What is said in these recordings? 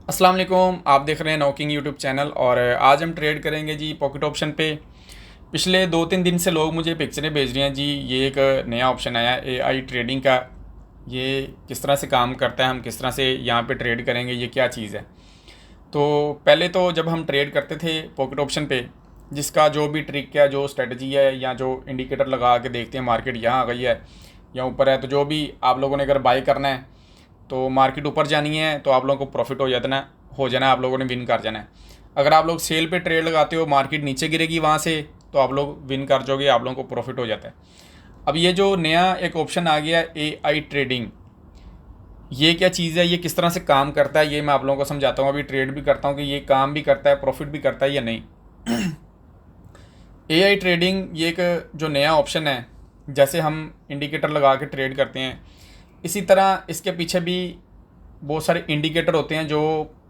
अस्सलाम वालेकुम, आप देख रहे हैं नॉकिंग यूट्यूब चैनल। और आज हम ट्रेड करेंगे जी पॉकेट ऑप्शन पे। पिछले 2-3 दिन से लोग मुझे पिक्चरें भेज रहे हैं जी, ये एक नया ऑप्शन आया है एआई ट्रेडिंग का। ये किस तरह से काम करता है, हम किस तरह से यहाँ पे ट्रेड करेंगे, ये क्या चीज़ है। तो पहले तो जब हम ट्रेड करते थे पॉकेट ऑप्शन पे, जिसका जो भी ट्रिक है, जो स्ट्रेटजी है, या जो इंडिकेटर लगा के देखते हैं मार्केट यहाँ आ गई है या ऊपर है, तो जो भी आप लोगों ने अगर बाई करना है तो मार्केट ऊपर जानी है तो आप लोगों को प्रॉफिट हो जाना है, आप लोगों ने विन कर जाना है। अगर आप लोग सेल पे ट्रेड लगाते हो, मार्केट नीचे गिरेगी वहाँ से, तो आप लोग विन कर जाओगे, आप लोगों को प्रॉफिट हो जाता है। अब ये जो नया एक ऑप्शन आ गया एआई ट्रेडिंग, ये क्या चीज़ है, ये किस तरह से काम करता है, ये मैं आप लोगों को समझाता हूँ। अभी ट्रेड भी करता हूँ कि ये काम भी करता है, प्रॉफिट भी करता है या नहीं। एआई ट्रेडिंग ये एक जो नया ऑप्शन है, जैसे हम इंडिकेटर लगा के ट्रेड करते हैं, इसी तरह इसके पीछे भी बहुत सारे इंडिकेटर होते हैं जो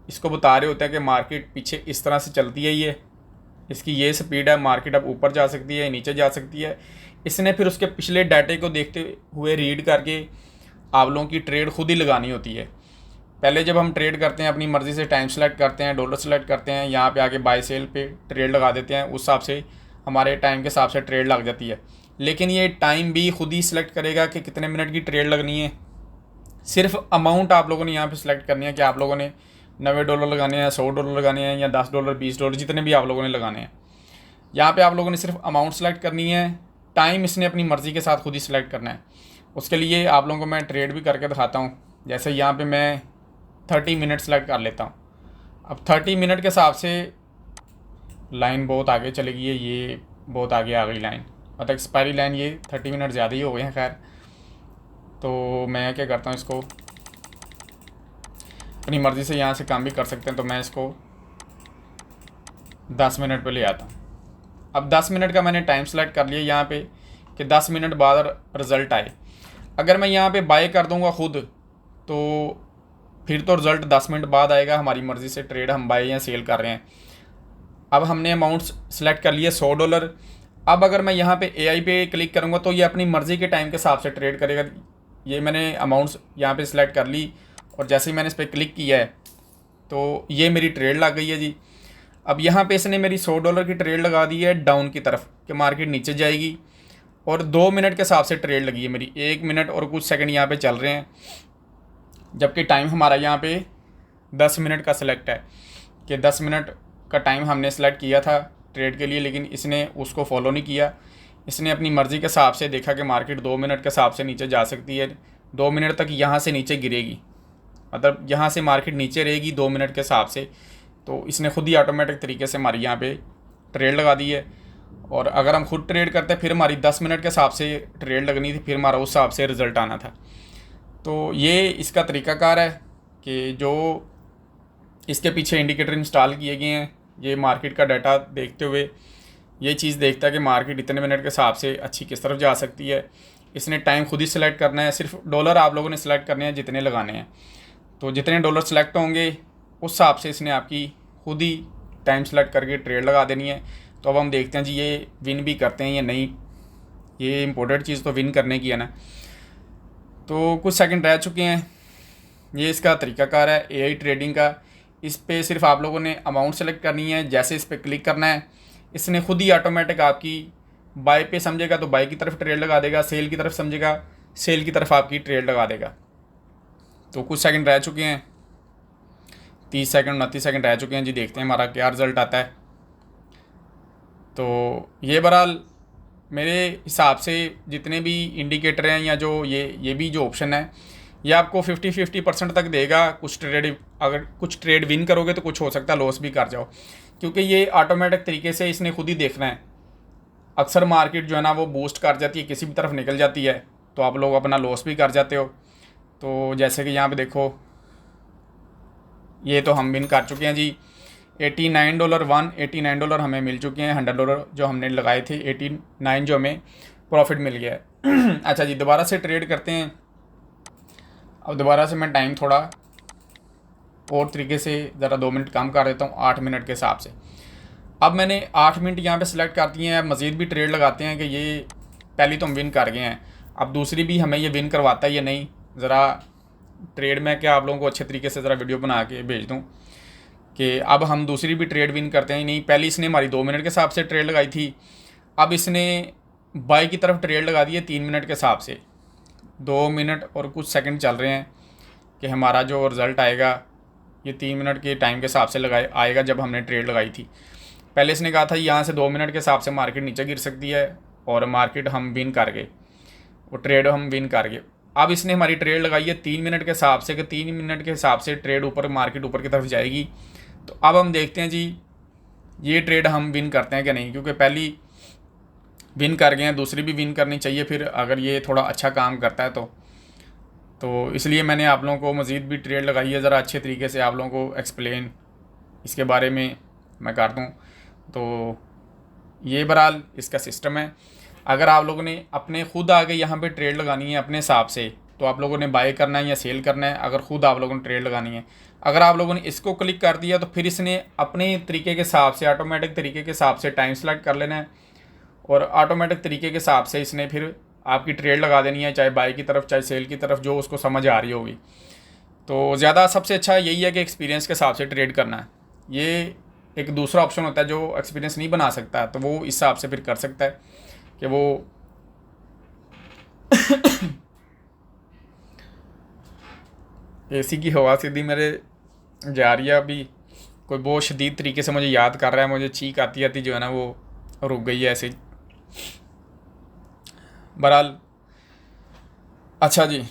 इसको बता रहे होते हैं कि मार्केट पीछे इस तरह से चलती है, ये इसकी ये स्पीड है, मार्केट अब ऊपर जा सकती है, नीचे जा सकती है। इसने फिर उसके पिछले डाटे को देखते हुए रीड करके आप लोगों की ट्रेड खुद ही लगानी होती है। पहले जब हम ट्रेड करते हैं अपनी मर्ज़ी से टाइम सेलेक्ट करते हैं, डॉलर सेलेक्ट करते हैं, यहाँ पे आके बाय सेल पे ट्रेड लगा देते हैं, उस हिसाब से हमारे टाइम के हिसाब से ट्रेड लग जाती है। लेकिन ये टाइम भी खुद ही सिलेक्ट करेगा कि कितने मिनट की ट्रेड लगनी है। सिर्फ अमाउंट आप लोगों ने यहाँ पे सिलेक्ट करनी है कि आप लोगों ने $90 लगाने हैं, $100 लगाने हैं, या $10, $20, जितने भी आप लोगों ने लगाने हैं। यहाँ पे आप लोगों ने सिर्फ अमाउंट सेलेक्ट करनी है, टाइम इसने अपनी मर्ज़ी के साथ खुद ही सिलेक्ट करना है। उसके लिए आप लोगों को मैं ट्रेड भी करके दिखाता हूँ। जैसे यहाँ पे मैं 30 मिनट सेलेक्ट कर लेता हूँ। अब 30 मिनट के हिसाब से लाइन बहुत आगे चली गई है, ये बहुत आगे आ गई लाइन, मतलब एक्सपायरी लाइन, ये 30 मिनट ज़्यादा ही हो गए हैं। खैर, तो मैं क्या करता हूँ, इसको अपनी मर्ज़ी से यहाँ से काम भी कर सकते हैं, तो मैं इसको 10 मिनट पे ले आता हूँ। अब 10 मिनट का मैंने टाइम सेलेक्ट कर लिया यहाँ पे कि 10 मिनट बाद रिज़ल्ट आए। अगर मैं यहाँ पे बाय कर दूँगा खुद, तो फिर तो रिज़ल्ट 10 मिनट बाद आएगा, हमारी मर्ज़ी से ट्रेड हम बाय या सेल कर रहे हैं। अब हमने अमाउंट सेलेक्ट कर लिए $100। अब अगर मैं यहाँ पे एआई पे क्लिक करूँगा तो ये अपनी मर्ज़ी के टाइम के हिसाब से ट्रेड करेगा। ये मैंने अमाउंट्स यहाँ पे सिलेक्ट कर ली, और जैसे ही मैंने इस पर क्लिक किया है तो ये मेरी ट्रेड लग गई है जी। अब यहाँ पे इसने मेरी $100 की ट्रेड लगा दी है डाउन की तरफ कि मार्केट नीचे जाएगी, और 2 मिनट के हिसाब से ट्रेड लगी है मेरी। 1 मिनट और कुछ सेकंड यहाँ पे चल रहे हैं, जबकि टाइम हमारा यहाँ पे 10 मिनट का सिलेक्ट है कि 10 मिनट का टाइम हमने सेलेक्ट किया था ट्रेड के लिए, लेकिन इसने उसको फॉलो नहीं किया। इसने अपनी मर्ज़ी के हिसाब से देखा कि मार्केट 2 मिनट के हिसाब से नीचे जा सकती है, 2 मिनट तक यहाँ से नीचे गिरेगी, मतलब यहाँ से मार्केट नीचे रहेगी 2 मिनट के हिसाब से। तो इसने खुद ही ऑटोमेटिक तरीके से हमारी यहाँ पे ट्रेड लगा दी है। और अगर हम खुद ट्रेड करते फिर हमारी 10 मिनट के हिसाब से ट्रेड लगनी थी, फिर हमारा उस हिसाब से रिज़ल्ट आना था। तो ये इसका तरीक़ाकार है कि जो इसके पीछे इंडिकेटर इंस्टॉल किए गए हैं, ये मार्केट का डाटा देखते हुए ये चीज़ देखता है कि मार्केट इतने मिनट के हिसाब से अच्छी किस तरफ जा सकती है। इसने टाइम खुद ही सिलेक्ट करना है, सिर्फ डॉलर आप लोगों ने सिलेक्ट करने हैं जितने लगाने हैं। तो जितने डॉलर सेलेक्ट होंगे उस हिसाब से इसने आपकी खुद ही टाइम सेलेक्ट करके ट्रेड लगा देनी है। तो अब हम देखते हैं जी ये विन भी करते हैं या नहीं। ये इम्पोर्टेंट चीज़ तो विन करने की है ना। तो कुछ सेकंड रह चुके हैं। ये इसका तरीक़ाकार है एआई ट्रेडिंग का। इस पे सिर्फ आप लोगों ने अमाउंट सेलेक्ट करनी है, जैसे इस पर क्लिक करना है इसने खुद ही ऑटोमेटिक आपकी बाय पे समझेगा तो बाय की तरफ ट्रेड लगा देगा, सेल की तरफ समझेगा सेल की तरफ आपकी ट्रेड लगा देगा। तो कुछ सेकंड रह चुके हैं, 30 सेकंड 29 सेकंड रह चुके हैं जी। देखते हैं हमारा क्या रिज़ल्ट आता है। तो ये बहरहाल मेरे हिसाब से जितने भी इंडिकेटर हैं, या जो ये भी जो ऑप्शन है, ये आपको 50-50% तक देगा। कुछ ट्रेड, अगर कुछ ट्रेड विन करोगे तो कुछ हो सकता है लॉस भी कर जाओ, क्योंकि ये ऑटोमेटिक तरीके से इसने खुद ही देखना है। अक्सर मार्केट जो है ना वो बूस्ट कर जाती है, किसी भी तरफ निकल जाती है, तो आप लोग अपना लॉस भी कर जाते हो। तो जैसे कि यहाँ पे देखो, ये तो हम विन कर चुके हैं जी। $89 $189 हमें मिल चुके हैं। $100 जो हमने लगाए थे, 89 जो हमें प्रॉफिट मिल गया है। अच्छा जी, दोबारा से ट्रेड करते हैं। अब दोबारा से मैं टाइम थोड़ा और तरीके से ज़रा 2 मिनट कम कर देता हूँ, 8 मिनट के हिसाब से। अब मैंने 8 मिनट यहाँ पे सिलेक्ट कर दिए हैं। मज़ीद भी ट्रेड लगाते हैं कि ये पहली तो हम विन कर गए हैं, अब दूसरी भी हमें ये विन करवाता है या नहीं। ज़रा ट्रेड में क्या आप लोगों को अच्छे तरीके से ज़रा वीडियो बना के भेज दूँ। कि अब हम दूसरी भी ट्रेड विन करते हैं। नहीं, पहले इसने हमारी 2 मिनट के हिसाब से ट्रेड लगाई थी, अब इसने बाई की तरफ ट्रेड लगा दी है 3 मिनट के हिसाब से। 2 मिनट और कुछ सेकंड चल रहे हैं कि हमारा जो रिज़ल्ट आएगा ये 3 मिनट के टाइम के हिसाब से आएगा जब हमने ट्रेड लगाई थी। पहले इसने कहा था यहाँ से 2 मिनट के हिसाब से मार्केट नीचे गिर सकती है और मार्केट हम विन कर गए, वो ट्रेड हम विन कर गए। अब इसने हमारी ट्रेड लगाई है 3 मिनट के हिसाब से कि 3 मिनट के हिसाब से ट्रेड ऊपर, मार्केट ऊपर की तरफ जाएगी। तो अब हम देखते हैं जी ये ट्रेड हम विन करते हैं कि नहीं, क्योंकि पहली विन कर गए हैं, दूसरी भी विन करनी चाहिए फिर अगर ये थोड़ा अच्छा काम करता है तो इसलिए मैंने आप लोगों को मज़ीद भी ट्रेड लगाई है, ज़रा अच्छे तरीके से आप लोगों को एक्सप्लेन इसके बारे में मैं कर दूँ। तो ये बहरहाल इसका सिस्टम है। अगर आप लोगों ने अपने खुद आगे यहाँ पे ट्रेड लगानी है अपने हिसाब से, तो आप लोगों ने बाय करना है या सेल करना है, अगर खुद आप लोगों ने ट्रेड लगानी है। अगर आप लोगों ने इसको क्लिक कर दिया तो फिर इसने अपने तरीके के हिसाब से, ऑटोमेटिक तरीके के हिसाब से टाइम सेलेक्ट कर लेना है और ऑटोमेटिक तरीके के हिसाब से इसने फिर आपकी ट्रेड लगा देनी है, चाहे बाय की तरफ चाहे सेल की तरफ, जो उसको समझ आ रही होगी। तो ज़्यादा सबसे अच्छा यही है कि एक्सपीरियंस के हिसाब से ट्रेड करना है। ये एक दूसरा ऑप्शन होता है जो एक्सपीरियंस नहीं बना सकता, तो वो इस हिसाब से फिर कर सकता है कि वो एसी की हवा सीधी मेरे जा रही है। अभी कोई बहुत शदीद तरीके से मुझे याद कर रहा है, मुझे चीख आती आती जो है ना वो रुक गई है ऐसे ही। बहरहाल अच्छा जी,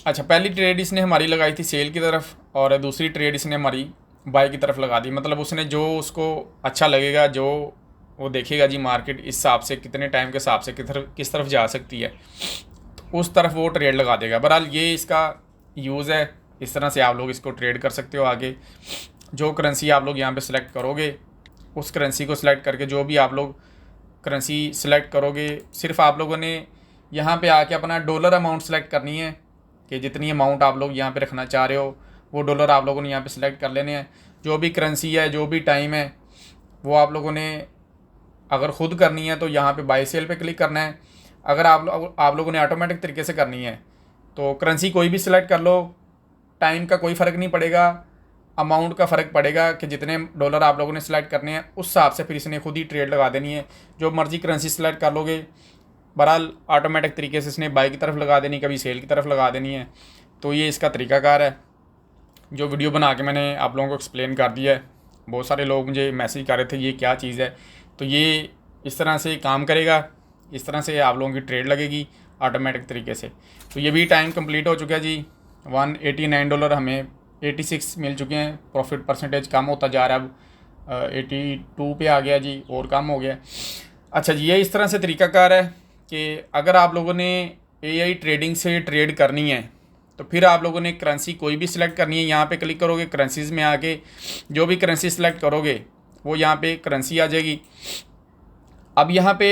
अच्छा पहली ट्रेड इसने हमारी लगाई थी सेल की तरफ और दूसरी ट्रेड इसने हमारी बाय की तरफ लगा दी। मतलब उसने जो उसको अच्छा लगेगा, जो वो देखेगा जी मार्केट इस हिसाब से कितने टाइम के हिसाब से किस तरफ जा सकती है, तो उस तरफ वो ट्रेड लगा देगा। बहरहाल ये इसका यूज़ है, इस तरह से आप लोग इसको ट्रेड कर सकते हो। आगे जो करेंसी आप लोग यहाँ पे सिलेक्ट करोगे, उस करेंसी को सिलेक्ट करके जो भी आप लोग करेंसी सिलेक्ट करोगे, सिर्फ आप लोगों ने यहाँ पे आके अपना डॉलर अमाउंट सेलेक्ट करनी है कि जितनी अमाउंट आप लोग यहाँ पे रखना चाह रहे हो वो डॉलर आप लोगों ने यहाँ पे सिलेक्ट कर लेने हैं। जो भी करेंसी है, जो भी टाइम है, वो आप लोगों ने अगर ख़ुद करनी है तो यहाँ पे बाय सेल पे क्लिक करना है। अगर आप लोगों ने ऑटोमेटिक तरीके से करनी है तो करेंसी कोई भी सिलेक्ट कर लो, टाइम का कोई फ़र्क नहीं पड़ेगा, अमाउंट का फ़र्क पड़ेगा कि जितने डॉलर आप लोगों ने सिलेक्ट करने हैं उस हिसाब से फिर इसने खुद ही ट्रेड लगा देनी है। जो मर्ज़ी करेंसी सिलेक्ट कर लोगे, बहरहाल ऑटोमेटिक तरीके से इसने बाय की तरफ लगा देनी, कभी सेल की तरफ लगा देनी है। तो ये इसका तरीकाकार है जो वीडियो बना के मैंने आप लोगों को एक्सप्लेन कर दिया है। बहुत सारे लोग मुझे मैसेज कर रहे थे ये क्या चीज़ है, तो ये इस तरह से काम करेगा, इस तरह से आप लोगों की ट्रेड लगेगी ऑटोमेटिक तरीके से। तो ये भी टाइम कंप्लीट हो चुका है जी। $189 हमें 86 मिल चुके हैं। प्रॉफिट परसेंटेज कम होता जा रहा है, अब 82 पे आ गया जी, और कम हो गया। अच्छा जी, ये इस तरह से तरीकाकार है कि अगर आप लोगों ने AI ट्रेडिंग से ट्रेड करनी है तो फिर आप लोगों ने करेंसी कोई भी सिलेक्ट करनी है। यहाँ पे क्लिक करोगे, करेंसीज़ में आके जो भी करेंसी सिलेक्ट करोगे वो यहाँ पे करेंसी आ जाएगी। अब यहाँ पे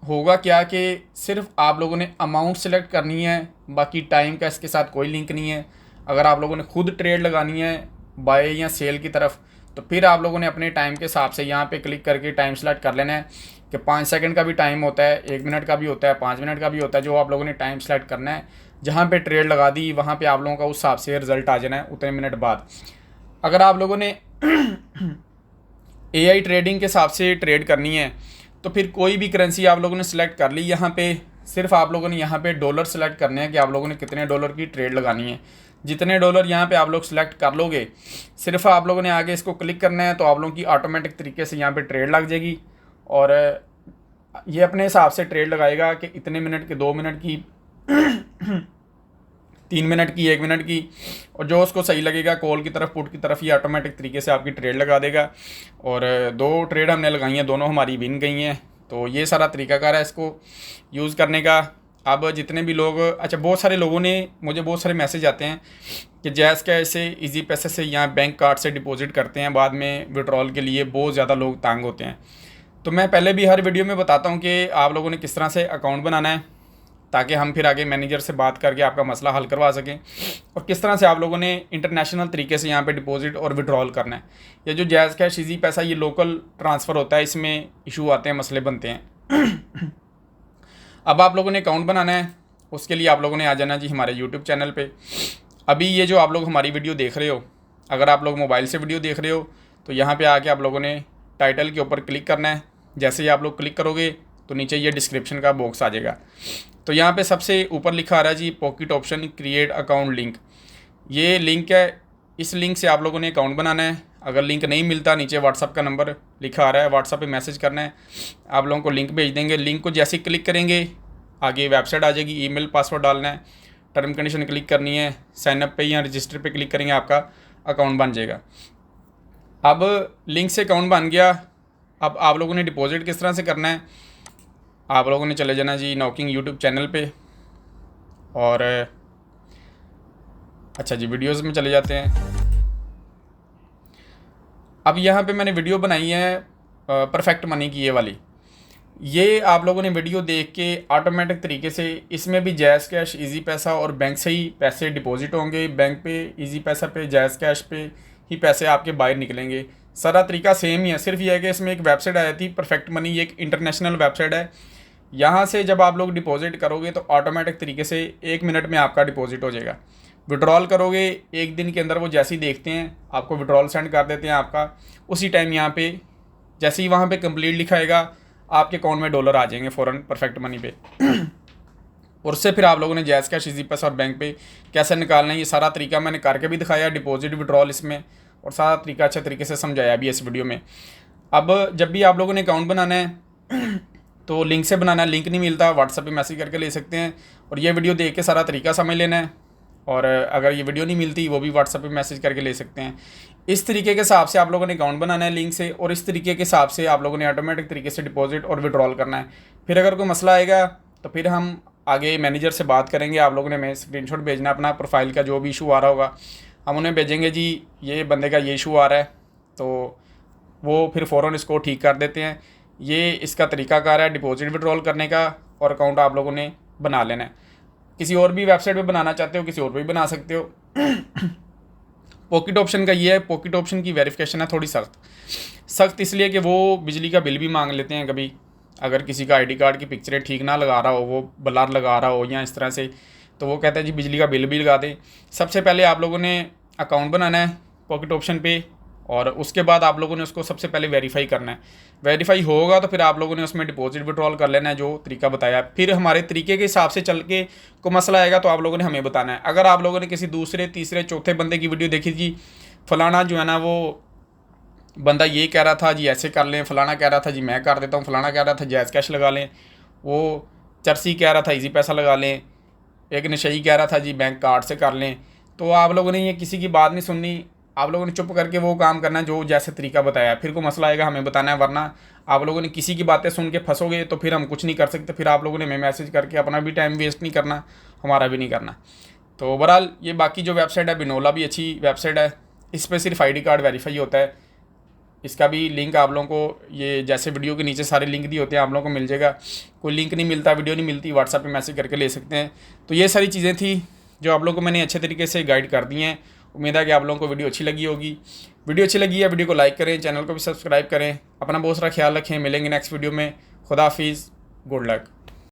होगा क्या कि सिर्फ आप लोगों ने अमाउंट सेलेक्ट करनी है, बाकी टाइम का इसके साथ कोई लिंक नहीं है। अगर आप लोगों ने खुद ट्रेड लगानी है बाय या सेल की तरफ, तो फिर आप लोगों ने अपने टाइम के हिसाब से यहाँ पे क्लिक करके टाइम सेलेक्ट कर लेना है कि 5 सेकंड का भी टाइम होता है, 1 मिनट का भी होता है, 5 मिनट का भी होता है। जो आप लोगों ने टाइम सेलेक्ट करना है, जहाँ पे ट्रेड लगा दी वहाँ पे आप लोगों का उस हिसाब से रिज़ल्ट आ जाना है उतने मिनट बाद। अगर आप लोगों ने AI ट्रेडिंग के हिसाब से ट्रेड करनी है तो फिर कोई भी करेंसी आप लोगों ने सिलेक्ट कर ली। यहाँ पे सिर्फ आप लोगों ने यहाँ पे डॉलर सेलेक्ट करने हैं कि आप लोगों ने कितने डॉलर की ट्रेड लगानी है। जितने डॉलर यहाँ पे आप लोग सेलेक्ट कर लोगे, सिर्फ आप लोगों ने आगे इसको क्लिक करना है तो आप लोगों की ऑटोमेटिक तरीके से यहाँ पे ट्रेड लग जाएगी और ये अपने हिसाब से ट्रेड लगाएगा कि इतने मिनट की, 2 मिनट की 3 मिनट की, 1 मिनट की, और जो उसको सही लगेगा कॉल की तरफ, पुट की तरफ, ये ऑटोमेटिक तरीके से आपकी ट्रेड लगा देगा। और 2 ट्रेड हमने लगाई हैं, दोनों हमारी विन गई हैं। तो ये सारा तरीकाकार है इसको यूज़ करने का। अब जितने भी लोग, अच्छा बहुत सारे लोगों ने मुझे बहुत सारे मैसेज आते हैं कि जैज़ कैश से, इजी पैसे से या बैंक कार्ड से डिपॉजिट करते हैं, बाद में विड्रॉल के लिए बहुत ज़्यादा लोग तंग होते हैं। तो मैं पहले भी हर वीडियो में बताता हूँ कि आप लोगों ने किस तरह से अकाउंट बनाना है ताकि हम फिर आगे मैनेजर से बात करके आपका मसला हल करवा सकें, और किस तरह से आप लोगों ने इंटरनेशनल तरीके से यहाँ पे डिपॉजिट और विड्रॉल करना है। ये जो जैज़ कैश इजी पैसा, ये लोकल ट्रांसफ़र होता है, इसमें इशू आते हैं, मसले बनते हैं। अब आप लोगों ने अकाउंट बनाना है, उसके लिए आप लोगों ने आ जाना जी हमारे यूट्यूब चैनल पे। अभी ये जो आप लोग हमारी वीडियो देख रहे हो, अगर आप लोग मोबाइल से वीडियो देख रहे हो तो यहाँ पे आके आप लोगों ने टाइटल के ऊपर क्लिक करना है। जैसे ही आप लोग क्लिक करोगे तो नीचे ये डिस्क्रिप्शन का बॉक्स आ जाएगा। तो यहाँ पे सबसे ऊपर लिखा आ रहा है जी pocket option create account link. ये लिंक है, इस लिंक से आप लोगों ने अकाउंट बनाना है। अगर लिंक नहीं मिलता नीचे व्हाट्सअप का नंबर लिखा आ रहा है, व्हाट्सअप पे मैसेज करना है, आप लोगों को लिंक भेज देंगे। लिंक को जैसे ही क्लिक करेंगे आगे वेबसाइट आ जाएगी, ईमेल पासवर्ड डालना है, टर्म कंडीशन क्लिक करनी है, साइनअप पे या रजिस्टर पे क्लिक करेंगे, आपका अकाउंट बन जाएगा। अब लिंक से अकाउंट बन गया। अब आप लोगों ने डिपॉजिट किस तरह से करना है, आप लोगों ने चले जाना जी नॉकिंग यूट्यूब चैनल पे और अच्छा जी वीडियोज़ में चले जाते हैं। अब यहाँ पे मैंने वीडियो बनाई है परफेक्ट मनी की ये वाली। ये आप लोगों ने वीडियो देख के ऑटोमेटिक तरीके से इसमें भी जैज़ कैश, इजी पैसा और बैंक से ही पैसे डिपॉजिट होंगे। बैंक पे, इजी पैसा पे, जैज़ कैश पे ही पैसे आपके बाहर निकलेंगे। सारा तरीका सेम ही है, सिर्फ ये है कि इसमें एक वेबसाइट आई थी परफेक्ट मनी, ये एक इंटरनेशनल वेबसाइट है। यहाँ से जब आप लोग डिपॉजिट करोगे तो ऑटोमेटिक तरीके से 1 मिनट में आपका डिपॉजिट हो जाएगा। विड्रॉल करोगे 1 दिन के अंदर, वो जैसे ही देखते हैं आपको विड्रॉल सेंड कर देते हैं आपका, उसी टाइम यहाँ पे जैसे ही वहाँ पे कंप्लीट लिखाएगा आपके अकाउंट में डॉलर आ जाएंगे फ़ौरन परफेक्ट मनी पे। और उससे फिर आप लोगों ने जैज़ कैश, इजी पैसा और बैंक पे कैसे निकालना है ये सारा तरीका मैंने करके भी दिखाया, डिपॉजिट विड्रॉल इसमें, और सारा तरीका अच्छे तरीके से समझाया भी इस वीडियो में। अब जब भी आप लोगों ने अकाउंट बनाना है तो लिंक से बनाना है, लिंक नहीं मिलता व्हाट्सएप पे मैसेज करके ले सकते हैं, और ये वीडियो देख के सारा तरीका समझ लेना है। और अगर ये वीडियो नहीं मिलती वो भी व्हाट्सएप पे मैसेज करके ले सकते हैं। इस तरीके के हिसाब से आप लोगों ने अकाउंट बनाना है लिंक से, और इस तरीके के हिसाब से आप लोगों ने ऑटोमेटिक तरीके से डिपॉजिट और विड्रॉल करना है। फिर अगर कोई मसला आएगा तो फिर हम आगे मैनेजर से बात करेंगे। आप लोगों ने हमें स्क्रीनशॉट भेजना अपना प्रोफाइल का, जो भी इशू आ रहा होगा हम उन्हें भेजेंगे जी ये बंदे का ये इशू आ रहा है, तो वो फिर फ़ौरन इसको ठीक कर देते हैं। ये इसका तरीकाकार है डिपॉजिट विड्रॉल करने का, और अकाउंट आप लोगों ने बना लेना है। किसी और भी वेबसाइट पे बनाना चाहते हो किसी और पे भी बना सकते हो। पॉकेट ऑप्शन का ये है, पॉकेट ऑप्शन की वेरिफिकेशन है थोड़ी सख्त इसलिए कि वो बिजली का बिल भी मांग लेते हैं कभी। अगर किसी का आईडी कार्ड की पिक्चरें ठीक ना लगा रहा हो, वो ब्लर लगा रहा हो या इस तरह से, तो वो कहते हैं जी बिजली का बिल भी लगा दें। सबसे पहले आप लोगों ने अकाउंट बनाना है पॉकेट ऑप्शन पे, और उसके बाद आप लोगों ने उसको सबसे पहले वेरीफाई करना है। वेरीफाई होगा तो फिर आप लोगों ने उसमें डिपॉजिट विड्रॉल कर लेना है, जो तरीका बताया। फिर हमारे तरीके के हिसाब से चल के को मसला आएगा तो आप लोगों ने हमें बताना है। अगर आप लोगों ने किसी दूसरे, तीसरे, चौथे बंदे की वीडियो देखी जी, फलाना जो है ना वो बंदा ये कह रहा था जी ऐसे कर लें, फलाना कह रहा था जी मैं कर देता हूँ, फलाना कह रहा था जैज़ कैश लगा लें, वो चरसी कह रहा था इजी पैसा लगा लें, एक नशई कह रहा था जी बैंक कार्ड से कर लें, तो आप लोगों ने ये किसी की बात नहीं सुननी। आप लोगों ने चुप करके वो काम करना है जो जैसे तरीका बताया। फिर को मसला आएगा हमें बताना है, वरना आप लोगों ने किसी की बातें सुन के फंसोगे तो फिर हम कुछ नहीं कर सकते। फिर आप लोगों ने हमें मैसेज करके अपना भी टाइम वेस्ट नहीं करना, हमारा भी नहीं करना। तो ओवरऑल ये बाकी जो वेबसाइट है बिनोला भी अच्छी वेबसाइट है, इस पर सिर्फ ID कार्ड वेरीफाई होता है। इसका भी लिंक आप लोगों को, ये जैसे वीडियो के नीचे सारे लिंक दिए होते हैं आप लोगों को मिल जाएगा। कोई लिंक नहीं मिलता, वीडियो नहीं मिलती, व्हाट्सएप पे मैसेज करके ले सकते हैं। तो ये सारी चीज़ें थी जो आप लोगों को मैंने अच्छे तरीके से गाइड कर दी हैं। उम्मीद है कि आप लोगों को वीडियो अच्छी लगी होगी। वीडियो अच्छी लगी है वीडियो को लाइक करें, चैनल को भी सब्सक्राइब करें। अपना बहुत सारा ख्याल रखें, मिलेंगे नेक्स्ट वीडियो में। खुदा हाफिज़, गुड लक।